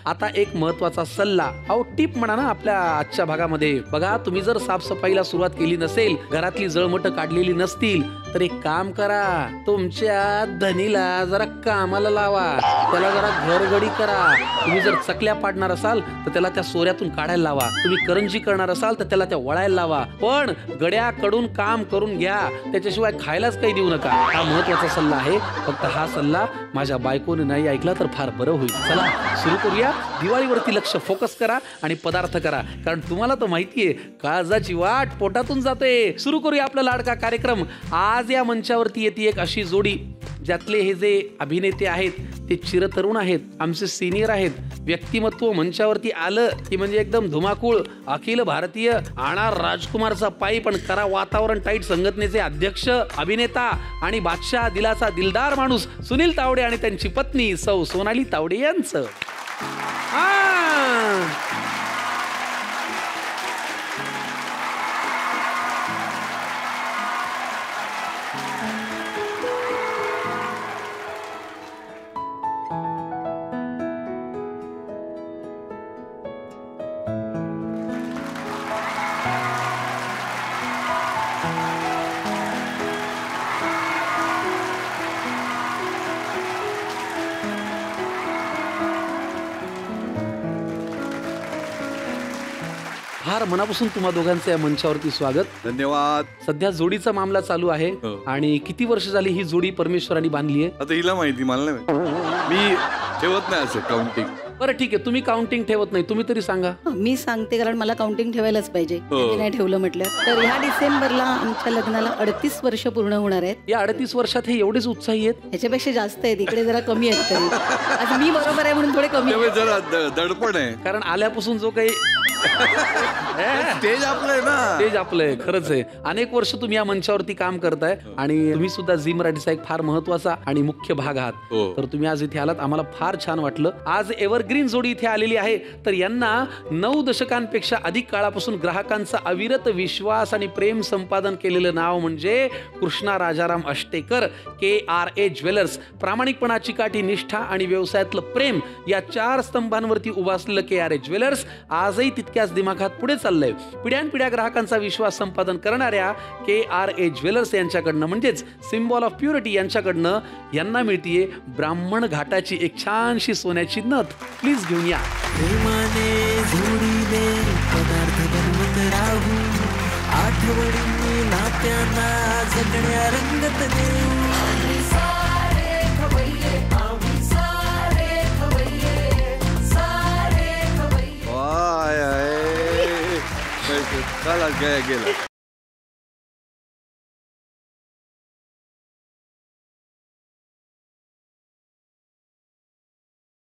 आता एक महत्वाचा सल्ला, अहो टिप म्हणा ना आपल्या आजच्या भागामध्ये. बघा, तुम्ही जर साफसफाईला सुरुवात केली नसेल, घरातली जळमट काढलेली नसतील, तर एक काम करा, तुमच्या धनीला जरा कामाला लावा, त्याला जरा घरगडी करा. तुम्ही जर चकल्या पाडणार असाल तर त्याला त्या सोऱ्यातून काढायला लावा. तुम्ही करंजी करणार असाल तर त्याला त्या वळायला लावा. पण गड्याकडून काम करून घ्या, त्याच्याशिवाय खायलाच काही देऊ नका. हा महत्वाचा सल्ला आहे. फक्त हा सल्ला माझ्या बायकोने नाही ऐकला तर फार बरं होईल. चला सुरू करूया. दिवाळीवरती लक्ष फोकस करा आणि पदार्थ करा, कारण तुम्हाला तर माहितीये काळजाची वाट पोटातून जाते. सुरू करूया आपला लाडका कार्यक्रम. आज या मंचावरती येते एक अशी जोडी ज्यातले हे जे अभिनेते आहेत ते चिरतरुण आहेत, आमचे सिनियर आहेत. व्यक्तिमत्व मंचावरती आलं की म्हणजे एकदम धुमाकूळ. अखिल भारतीय आणा राजकुमारचा पायी पण करा वातावरण टाईट संघटनेचे अध्यक्ष, अभिनेता आणि बादशाह दिलाचा दिलदार माणूस सुनील तावडे आणि त्यांची पत्नी सौ सोनाली तावडे यांचं. फार मनापासून तुम्हा दोघांचं या मंचावरती स्वागत. धन्यवाद. सध्या जोडीचा मामला चालू आहे. आणि किती वर्ष झाली ही जोडी परमेश्वरांनी बांधली आहे? आता हिला माहिती, मला नाही माहिती. मी ठेवत नाही असं काउंटिंग. बरं ठीक आहे, तुम्ही काउंटिंग ठेवत नाही, तुम्ही तरी सांगा. मी सांगते, कारण मला काउंटिंग ठेवायलाच पाहिजे. नाही ठेवलं म्हटलं तर ह्या डिसेंबरला आमच्या लग्नाला 38 वर्ष पूर्ण होणार आहेत. या 38 वर्षात हे एवढेच उत्साही आहेत? ह्याच्यापेक्षा जास्त आहेत, इकडे जरा कमी आहेत. तरी आज मी बरोबर आहे म्हणून थोडे कमी. जरा दडपण आहे, कारण आल्यापासून जो काही स्टेज आपलंय ना. स्टेज आपलंय, खरंच आहे. अनेक वर्ष तुम्ही या मंचावरती काम करताय आणि तुम्ही सुद्धा झी मराठीचा एक फार महत्वाचा आणि मुख्य भाग आहात. तर तुम्ही आज इथे आलात, आम्हाला फार छान वाटलं. आज एव्हरग्रीन जोडी इथे आलेली आहे. तर यांना 9 दशकांपेक्षा अधिक काळापासून ग्राहकांचा अविरत विश्वास आणि प्रेम संपादन केलेलं नाव म्हणजे कृष्णा राजाराम अष्टेकर. KRA jewellers. प्रामाणिकपणाची काठी, निष्ठा आणि व्यवसायातलं प्रेम या 4 स्तंभांवरती उभं असलेलं KRA ज्वेलर्स आजही तितक्याच दिमाखात पुढे चाललंय. पिढ्यानपिढ्या ग्राहकांचा विश्वास संपादन करणाऱ्या KRA ज्वेलर्स यांच्याकडनं म्हणजेच सिम्बॉल ऑफ प्युरिटी यांच्याकडनं यांना मिळतीये ब्राह्मण घाटाची एक छानशी सोन्याची नथ. प्लीज घेऊन या. चला गेला.